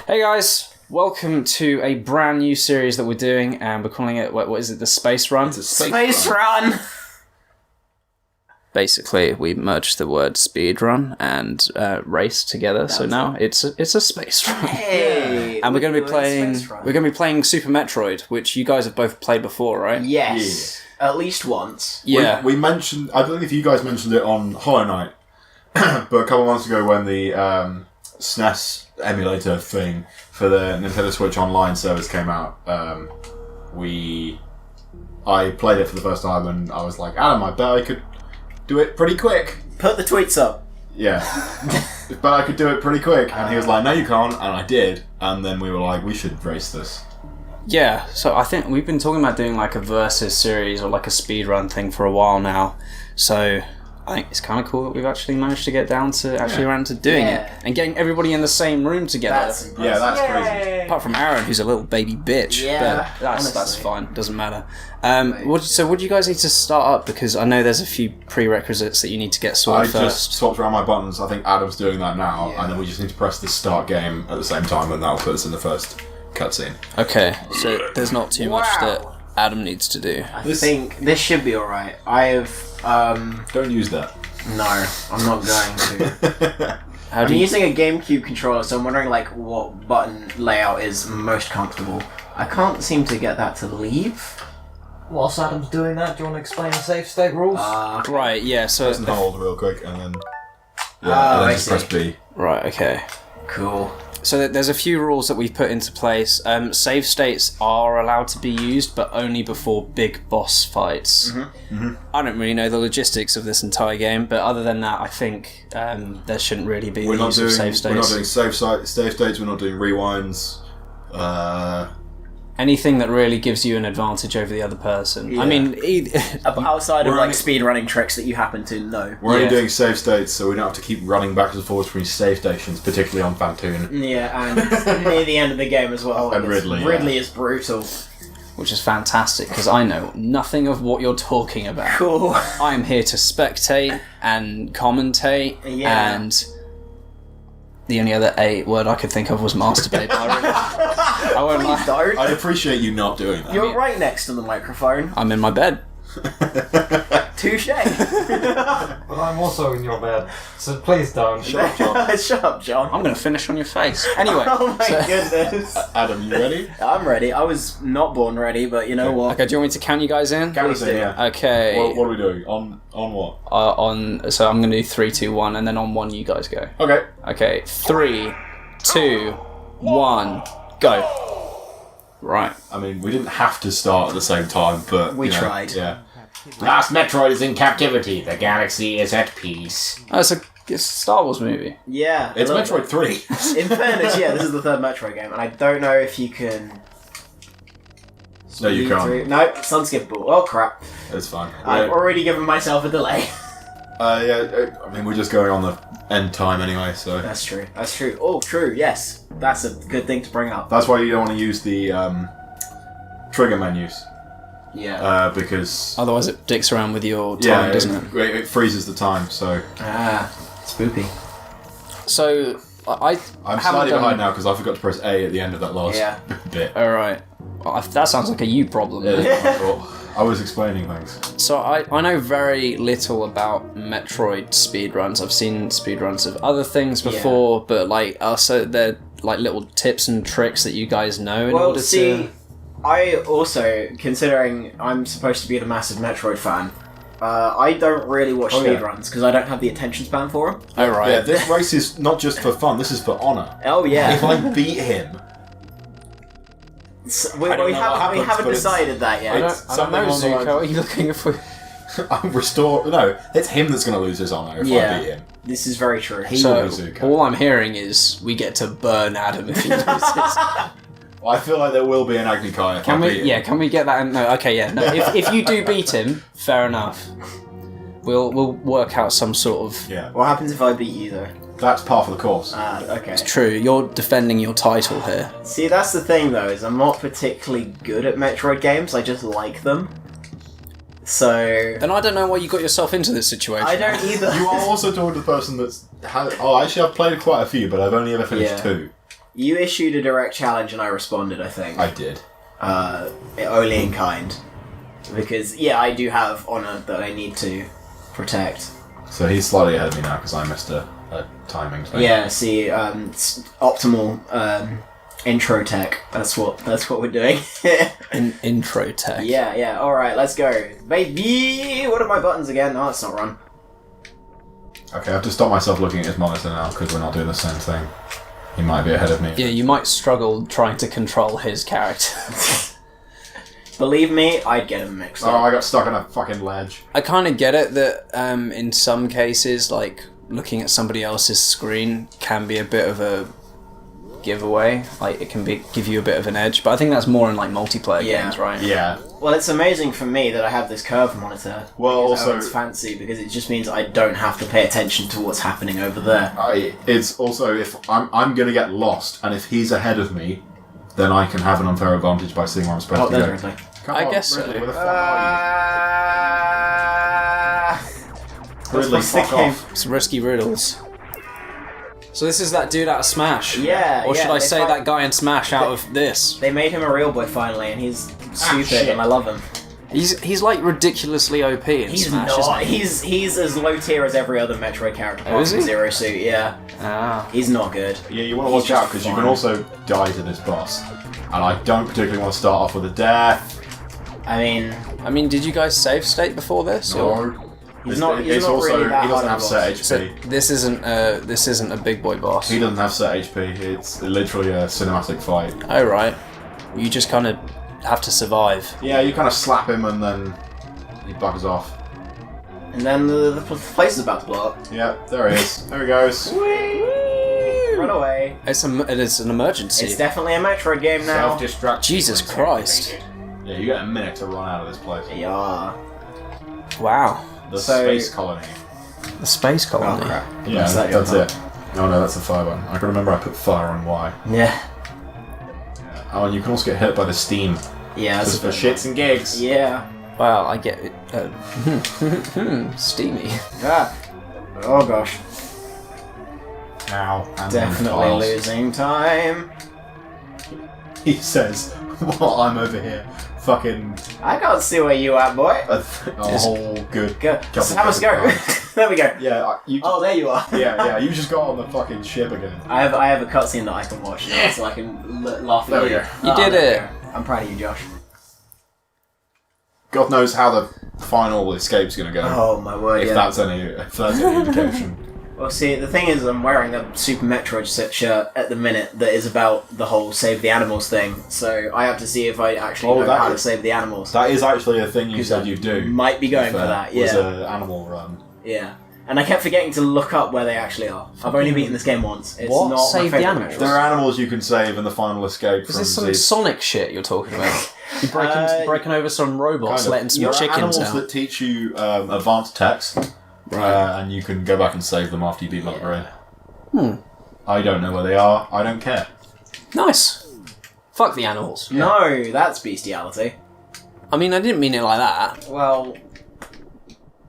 Hey guys, welcome to a brand new series that we're doing, and we're calling it, what is it, the Space Run? It's a Space Run! Basically, we merged the word speed run and race together, so now it's a space run. Hey! And we're going to be playing Super Metroid, which you guys have both played before, right? Yes. Yeah. At least once. Yeah. We mentioned, I don't know if you guys mentioned it on Hollow Knight, but a couple of months ago when the SNES emulator thing for the Nintendo Switch Online service came out, I played it for the first time and I was like, Adam, I bet I could do it pretty quick. Put the tweets up. Yeah. But I could do it pretty quick. And he was like, no you can't, and I did. And then we were like, we should race this. Yeah, so I think we've been talking about doing like a versus series or like a speedrun thing for a while now. So I think it's kind of cool that we've actually managed to get down to around to doing it and getting everybody in the same room together. That's impressive. That's crazy. Apart from Aaron, who's a little baby bitch. Yeah, but that's fine. Doesn't matter. What do you guys need to start up? Because I know there's a few prerequisites that you need to get sorted first. I just swapped around my buttons. I think Adam's doing that now, and then we just need to press the start game at the same time, and that'll put us in the first cutscene. Okay, so there's not too much that Adam needs to do. I think this should be alright. I have, Don't use that. No, I'm not going to. I'm using a GameCube controller, so I'm wondering like what button layout is most comfortable. I can't seem to get that to leave. Whilst Adam's doing that, do you want to explain the save state rules? Right, yeah, so... Press and hold real quick, and then... and I then just press see. B. Right, okay. Cool. So there's a few rules that we've put into place. Save states are allowed to be used, but only before big boss fights. I don't really know the logistics of this entire game, but other than that, I think there shouldn't really be the use of save states. We're not doing save states, we're not doing rewinds. Anything that really gives you an advantage over the other person. Yeah. I mean, Outside of We're like only- speedrunning tricks that you happen to know. We're only Yeah. doing save states, so we don't have to keep running backwards and forwards between save stations, particularly on Fantoon. Yeah, and near the end of the game as well. And Ridley, Ridley is brutal. which is fantastic, because I know nothing of what you're talking about. Cool. I'm here to spectate and commentate, Yeah. and the only other word I could think of was masturbate. I won't Please lie. don't. I appreciate you not doing that. You're right next to the microphone. I'm in my bed. Touche. But I'm also in your bed, so please don't. Shut up, John. Shut up, John. I'm going to finish on your face. Anyway. Oh my so- goodness. Adam, you ready? I'm ready. I was not born ready, but you know what? Okay, do you want me to count you guys in? Count us in, yeah. Okay. What are we doing? On what? So I'm going to do 3, 2, 1, and then on 1 you guys go. Okay. Okay, 3, 2, 1, go. Right. I mean, we didn't have to start at the same time, but... We you know, tried. Yeah. Last Metroid is in captivity. The galaxy is at peace. Oh, it's a Star Wars movie. Yeah. It's a little Metroid 3. bit. In fairness, yeah, this is the third Metroid game, and I don't know if you can... No, you can't. No, it's unskippable. Oh, crap. It's fine. I've already given myself a delay. Yeah, I mean, we're just going on the end time anyway, so... That's true. That's true. Oh, true, yes. That's a good thing to bring up. That's why you don't want to use the trigger menus, Yeah. because... Otherwise it dicks around with your time, doesn't it? It freezes the time, so... Spoopy. So, I'm haven't slightly done- behind now because I forgot to press A at the end of that last Yeah. bit. Alright. Well, that sounds like a you problem. It is my fault. I was explaining things. So I know very little about Metroid speedruns. I've seen speedruns of other things before, but like also they're like little tips and tricks that you guys know in Well, order see, to... I also, considering I'm supposed to be a massive Metroid fan, I don't really watch Oh, yeah. speedruns because I don't have the attention span for them. Oh, right. Yeah, this race is not just for fun, this is for honour. Oh, yeah. If I beat him... We I don't know what happens, haven't but it's- decided that yet. I don't something know, along the Zuko. lines- Are you looking for... I'm restore... No, it's him that's going to lose his honour if I beat him. This is very true. He So, will be Zuko. all I'm hearing is we get to burn Adam if he loses. Well, I feel like there will be an Agni Kai if I beat him. Yeah, can we get that? No, okay, yeah. No, if you do beat him, fair enough. We'll work out some sort of... Yeah, What happens if I beat you, though? that's part of the course. Okay. True, you're defending your title here. See, that's the thing, though, is I'm not particularly good at Metroid games, I just like them. So... Then I don't know why you got yourself into this situation. I don't either. You are also talking to the person that's... actually, I've played quite a few, but I've only ever finished Yeah. 2. You issued a direct challenge and I responded, I think. I did. Only in kind. Because, yeah, I do have honour that I need to protect. So he's slightly ahead of me now because I missed a timing thing. Yeah, see, optimal intro tech. That's what we're doing. Intro tech. Yeah, alright, let's go. Baby! What are my buttons again? Oh, it's not run. Okay, I have to stop myself looking at his monitor now because we're not doing the same thing. He might be ahead of me. Yeah, you might struggle trying to control his character. Believe me, I'd get him mixed up. Oh, I got stuck on a fucking ledge. I kind of get it that in some cases, like, looking at somebody else's screen can be a bit of a giveaway. Like, it can give you a bit of an edge. But I think that's more in, like, multiplayer games, right? Yeah. Well, it's amazing for me that I have this curved monitor. Well, because, also... it's fancy, because it just means I don't have to pay attention to what's happening over there. It's also, if I'm going to get lost, and if he's ahead of me, then I can have an unfair advantage by seeing where I'm supposed to go. Ridley. Come I on, guess Ridley, so. where the fuck are you? Ridley, fuck off. Some risky riddles. So this is that dude out of Smash? Yeah, Or should I they say that guy in Smash out of this? They made him a real boy finally, and he's stupid, shit. and I love him. He's like ridiculously OP in He's Smash, not. isn't he? He's as low tier as every other Metroid character apart is from he? Zero Suit. Yeah, Ah. he's not good. Yeah, you want to He's watch out just because you fine. can also die to this boss. And I don't particularly want to start off with a death. I mean, Did you guys save state before this? Or? No. He's not really that he doesn't hard have of a set boss. So HP. this isn't a big boy boss. He doesn't have set HP. It's literally a cinematic fight. Oh right. You just kind of have to survive. Yeah, you kind of slap him and then he buggers off. and then the place is about to blow up. Yeah, there he is. There he goes. Run away. It is an emergency. It's definitely a Metroid game now. Self-destruct. Jesus Christ. Yeah, you get a minute to run out of this place. Yeah. Wow. The So- space colony. The space Oh colony. crap. Yeah, What's that that's your it. Oh no, that's the fire button. I can remember I put fire on Y. Yeah. Oh, and you can also get hit by the steam. Yeah. Just for shits and gigs. Yeah. Wow, I get it. Steamy. Ah. Oh gosh. Ow. And Definitely tiles. losing time. He says, "Well, I'm over here, fucking I can't see where you at, boy. a whole good Go. couple Have us go. of There we go. Yeah, you. Oh, there you are. Yeah. You just got on the fucking ship again. I have a cutscene that I can watch now, so I can laugh at There we you. go. You did there we it. go. I'm proud of you, Josh. God knows how the final escape's gonna go. Oh my word! if Yeah. that's any indication. Well, see, the thing is, I'm wearing a Super Metroid shirt at the minute that is about the whole save the animals thing. So I have to see if I actually know that how to is- save the animals. That is actually a thing you said I you do. Might be going for that. Was Yeah. an animal run. Yeah. And I kept forgetting to look up where they actually are. I've only beaten this game once. It's What? not my Save the favourite animals? Metroid. There are animals you can save in the final escape Is from this some these. Sonic shit you're talking about? You breaking over some robots, Kind of. letting some There are chickens animals out. that teach you advanced text, and you can go back and save them after you beat them up the brain. I don't know where they are. I don't care. Nice. Fuck the animals. No, that's bestiality. I mean, I didn't mean it like that. Well,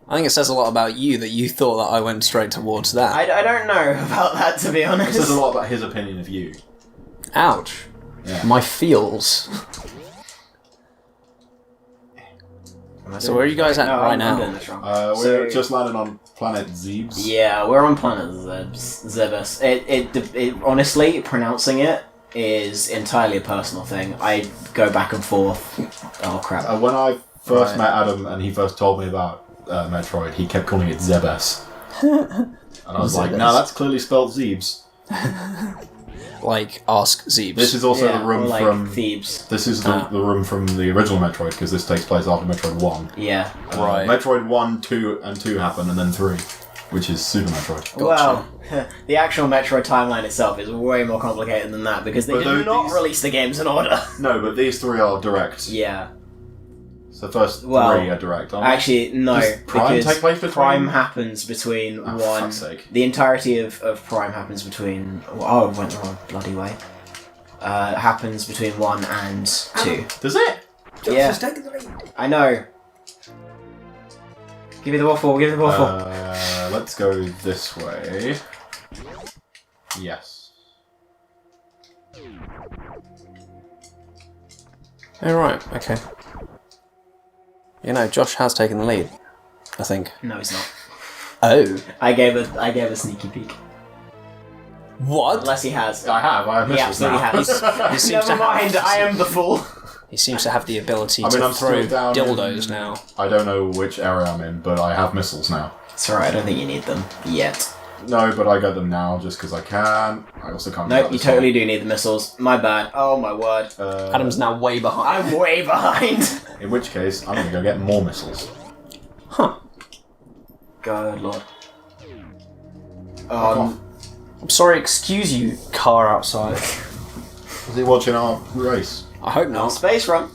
I think it says a lot about you that you thought that I went straight towards that. I don't know about that, to be It honest. says a lot about his opinion of you. Ouch. Yeah. My feels. So where are you guys at No, right I'm now? doing this wrong. We're So- just landing on planet Zebes. Yeah, we're on planet Zebus. It honestly, pronouncing it is entirely a personal thing. I go back and forth. Oh crap. When I first Right. met Adam and he first told me about Metroid, he kept calling it Zebes. And I was like, Zebes. no, that's clearly spelled Zebes. Like, ask Zeebs. This is also Yeah, the room or like from... Thebes. This is the room from the original Metroid, because this takes place after Metroid 1. Yeah. Right. Metroid 1, 2, and 2 happen, and then 3, which is Super Metroid. Well, the actual Metroid timeline itself is way more complicated than that because they But did not these- release the games in order. No, but these 3 are direct. Yeah. So the first 3 Well, are direct, aren't they? Actually, no. Does Prime because take place between- Prime happens between Oh, one. fuck's sake. The entirety of Prime happens between. Oh, I went the wrong bloody way. Happens between 1 and 2. Does it? Yeah. I know. Give me the waffle. Give me the waffle. Let's go this way. Yes. Oh, right, okay. You know, Josh has taken the lead, I think. No, he's not. Oh. I gave a sneaky peek. What? Unless he has. I have He missiles absolutely now. has. He seems to Never mind, have, I am the fool. He seems to have the ability I mean, to I'm throw still down dildos in- now. I don't know which area I'm in, but I have missiles now. It's alright, I don't think you need them yet. No, but I got them now just because I can. I also can't. Nope, you totally do need the missiles. My bad. Oh my word. Adam's now way behind. I'm way behind. In which case, I'm gonna go get more missiles. Huh. Good lord. I'm sorry, excuse you, car outside. Is he watching our race? I hope not. Space Run.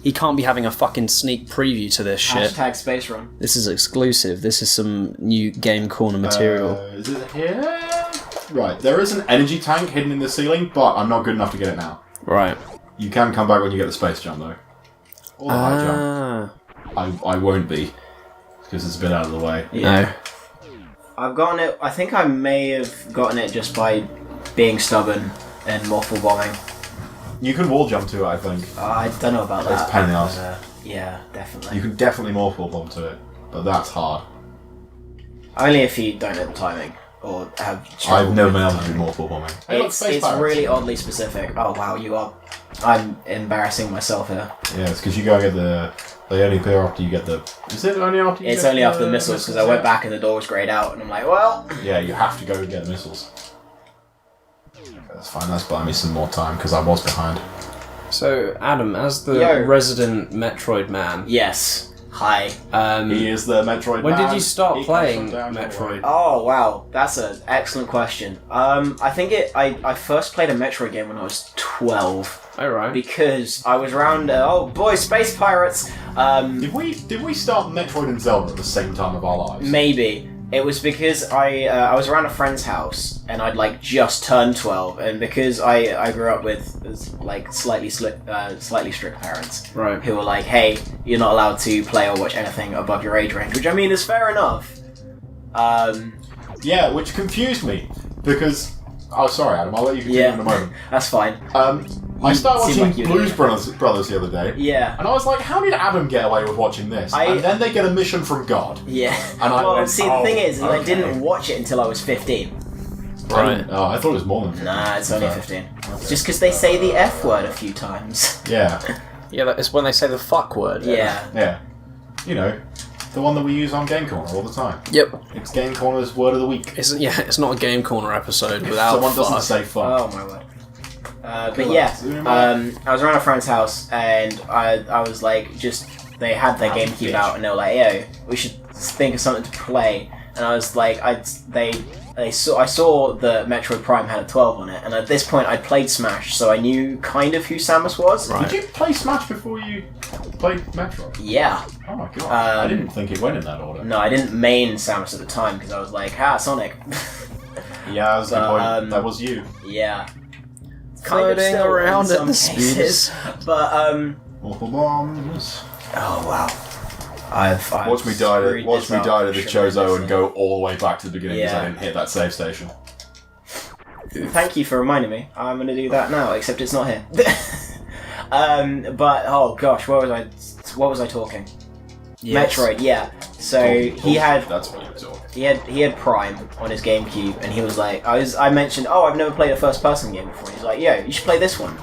He can't be having a fucking sneak preview to this shit. Hashtag Space Run. This is exclusive. This is some new Game Corner material. Is it here? Right, there is an energy tank hidden in the ceiling, but I'm not good enough to get it now. Right. You can come back when you get the space jump, though. Or the high jump. I won't be, because it's a bit out of the way. No. I've gotten it. I think I may have gotten it just by being stubborn and morphle bombing. You can wall jump to it, I think. I don't know about that. It's a pain in the but, ass. yeah, definitely. You can definitely morphle bomb to it, but that's hard. Only if you don't know the timing or have. I've never been able to do morphle bombing. It's really oddly specific. Oh wow, you are. I'm embarrassing myself here. Yeah, it's because you gotta get the. They only appear after you get the. Is it only after you It's get only after the missiles because I went back and the door was greyed out and I'm like, well. Yeah, you have to go and get the missiles. That's fine, that's buying me some more time because I was behind. So, Adam, as the Yo. resident Metroid man, Yes. Hi. He is the Metroid when man. did you start He playing comes from down Metroid? Oh wow, that's an excellent question. I think I first played a Metroid game when I was 12 Oh, right. because I was around. Oh boy, space pirates. Did we start Metroid and Zelda at the same time of our lives? Maybe it was because I was around a friend's house and I'd like just turned 12, and because I grew up with like slightly strict parents, Right. who were like, hey, you're not allowed to play or watch anything above your age range, which I mean is fair enough. Yeah, which confused me because. Oh, sorry, Adam. I'll let you continue in a moment. That's fine. I started seem watching like you Blues do. Brothers the other day. Yeah. And I was like, how did Adam get away with watching this? And then they get a mission from God. Yeah. And I well, went, see, the thing is, I okay. didn't watch it until I was 15. Right. Oh, I thought it was more than 15. Nah, it's only Okay. 15. Just because they say the F word a few times. Yeah. Yeah, it's when they say the fuck word. Yeah. Yeah. You know, the one that we use on Game Corner all the time. Yep. It's Game Corner's word of the week. It's not a Game Corner episode without Someone doesn't fuck. say fuck. Oh my word. But yeah, I was around a friend's house and I was like, they had their GameCube out and they were like, yo, we should think of something to play. And I was like, I saw the Metroid Prime had a 12 on it, and at this point I'd played Smash, so I knew kind of who Samus was. Right. Did you play Smash before you played Metroid? Yeah. Oh my god. I didn't think it went in that order. No, I didn't main Samus at the time because I was like, Sonic. Yeah, that was a good point. But, That was you. Yeah. Floating still around in at some the speed. cases. But Awful bombs. oh wow. I've Watch me die screwed to this up the Chozo tremendously. and go all the way back to the beginning because Yeah. I didn't hit that save station. Thank you for reminding me. I'm going to do that now, except it's not here. But oh gosh, what was I talking? Yes. Metroid, yeah. So he had That's what you were talking. he had Prime on his GameCube, and he was like, I mentioned, oh, I've never played a first person game before. And he's like, yo, you should play this one,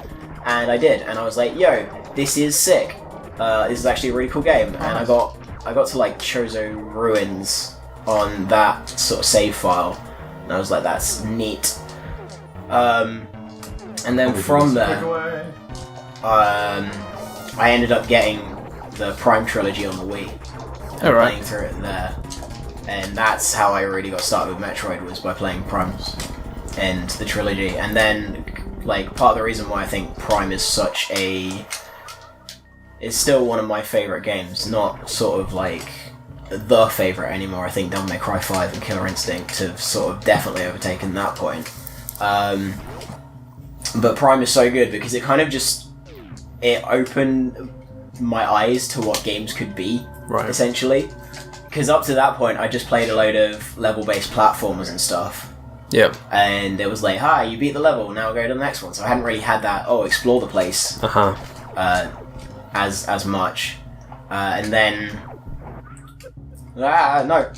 and I did, and I was like, yo, this is sick. This is actually a really cool game, and I got to like Chozo Ruins on that sort of save file, and I was like, that's neat. And then from there, I ended up getting the Prime trilogy on the Wii. Alright. Playing through it there, and that's how I really got started with Metroid, was by playing Prime and the trilogy. And then, like, part of the reason why I think Prime is such a... It's still one of my favourite games, not sort of like the favourite anymore. I think Devil May Cry 5 and Killer Instinct have sort of definitely overtaken that point. But Prime is so good because it kind of just... It opened my eyes to what games could be, Right. essentially. Because up to that point, I just played a load of level-based platformers and stuff. Yeah. And it was like, hi, you beat the level, now go to the next one. So I hadn't really had that, explore the place as much. And then... no.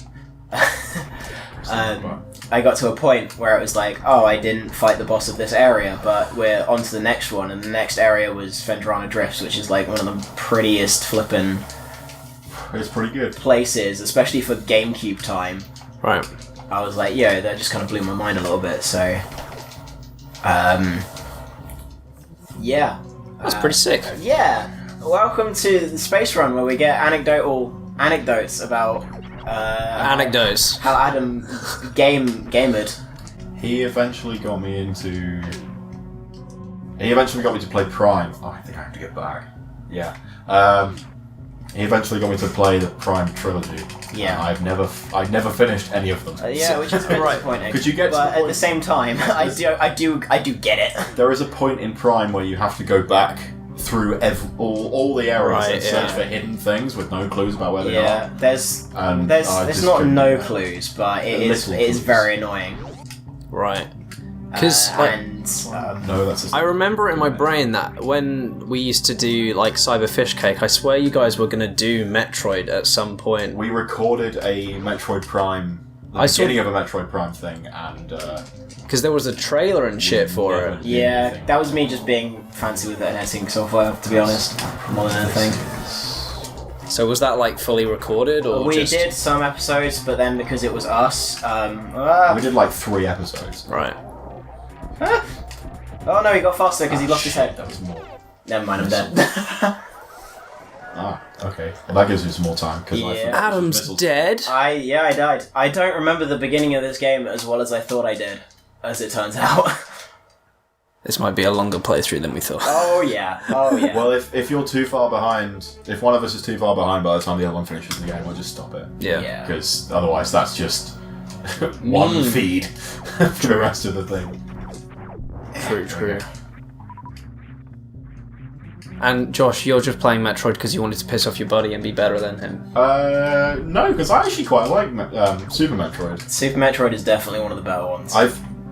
I got to a point where it was like, I didn't fight the boss of this area, but we're on to the next one, and the next area was Fendrana Drifts, which is like one of the prettiest flippin' It's pretty good. places, especially for GameCube time. Right. I was like, that just kind of blew my mind a little bit, so... yeah. That's pretty sick. Yeah. Welcome to the Space Run, where we get anecdotes about... Anecdotes. how Adam gamered. He eventually got me to play Prime. Oh, I think I have to get back. Yeah. He eventually got me to play the Prime trilogy. Yeah. And I've never finished any of them. Which is a bit disappointing. Could you get to but the point... at the same time, I do get it. There is a point in Prime where you have to go back through all the areas and search for hidden things with no clues about where they are. There's And not no couldn't- clues, but it Little is clues. very annoying. Right. Because No, that's I remember in my brain that when we used to do like Cyber Fish Cake, I swear you guys were gonna do Metroid at some point. we recorded a Metroid Prime, the beginning of a Metroid Prime thing, and Because there was a trailer and shit for never it. did Yeah, anything. that was me just being fancy with the editing software, to be honest, more than anything. So was that like fully recorded or We just... did some episodes, but then because it was us, We did like 3 episodes. Right. oh no, he got faster because he lost his head. That was more. Never mind, I'm dead. Okay. Well, that gives you some more time. Cause I Yeah. forgot Adam's missiles. dead? I died. I don't remember the beginning of this game as well as I thought I did, as it turns out. This might be a longer playthrough than we thought. Oh yeah. Well, if you're too far behind, if one of us is too far behind by the time the other one finishes the game, we'll just stop it. Yeah. Because otherwise that's just one feed for the rest of the thing. True. And Josh, you're just playing Metroid because you wanted to piss off your buddy and be better than him. No, because I actually quite like Super Metroid. Super Metroid is definitely one of the better ones.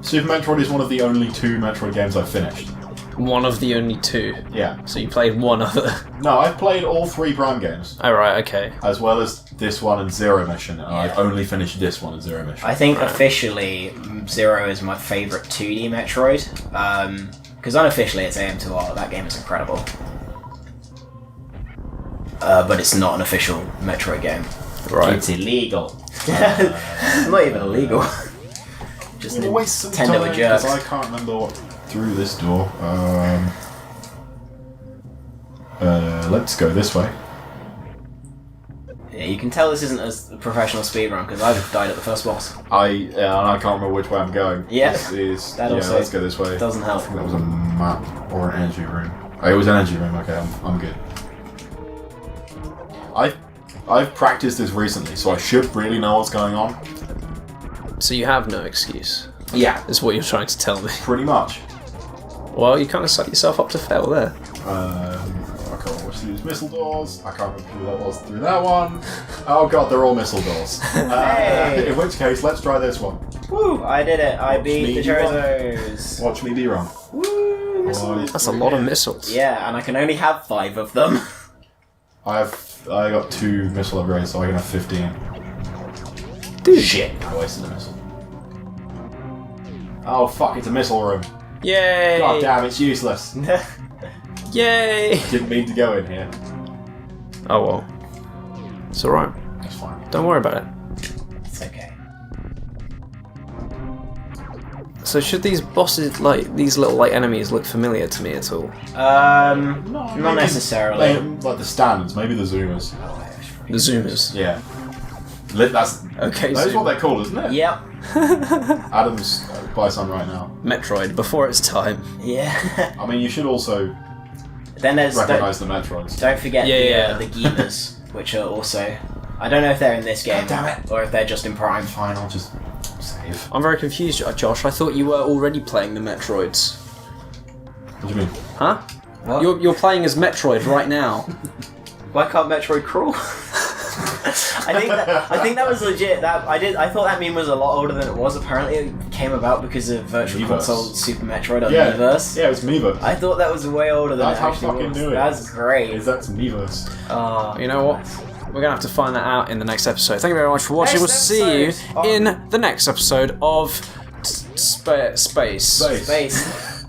Super Metroid is one of the only 2 Metroid games I've finished. One of the only 2. Yeah. So you played one other. No, I've played all 3 Prime games, Oh, right, okay. as well as this one and Zero Mission, and I've only finished this one and Zero Mission. I think officially Zero is my favourite 2D Metroid. Because unofficially it's AM2R. That game is incredible. But it's not an official Metroid game. Right. It's illegal. It's not even illegal. Just We'll waste some Nintendo time, a jerk. because I can't remember what through this door. Let's go this way. Yeah, you can tell this isn't a professional speedrun because I've died at the first boss. I can't remember which way I'm going. Yeah. That also let's go this way. Doesn't I help. think that was a map or an energy room. Oh, it was an energy room. Okay, I'm good. I've practiced this recently, so I should really know what's going on. So you have no excuse, Yeah, is what you're trying to tell me. pretty much. Well, you kind of set yourself up to fail there. I can't watch these missile doors. I can't remember who that was through that one. Oh god, they're all missile doors. Hey! In which case, let's try this one. Woo! I did it. I beat me the be wrong. Chozos. Watch me be wrong. Woo! That's a lot of missiles. Yeah, and I can only have 5 of them. I got 2 missile upgrades, so I can have 15. Dude. Shit, I wasted a missile. Oh fuck, it's a missile room. Yay! God damn, it's useless. Yay! Didn't mean to go in here. Oh well. It's alright. That's fine. Don't worry about it. It's okay. So should these bosses, like, these little, like, enemies look familiar to me at all? Not necessarily. Like the standards, maybe the zoomers. The Zoomers. Yeah. That's Okay, what Zoom. they're called, isn't it? Yep. Adam's by some right now. Metroid, before its time. Yeah. I mean, you should also Then there's recognise the Metroids. don't forget Yeah. the Geemers, which are also. I don't know if they're in this game damn it. or if they're just in Prime. Fine, I'll just save. I'm very confused, Josh. I thought you were already playing the Metroids. What do you mean? Huh? What? You're playing as Metroid right now. Why can't Metroid crawl? I think that was legit. I thought that meme was a lot older than it was. Apparently, it came about because of Virtual Miiverse. Console Super Metroid on Yeah, Miiverse. yeah, it was Miiverse. I thought that was way older than That's it how actually fucking was. new it That's is. great. That's Miiverse. You know what? We're going to have to find that out in the next episode. Thank you very much for watching. We'll see you in the next episode of Space. Space.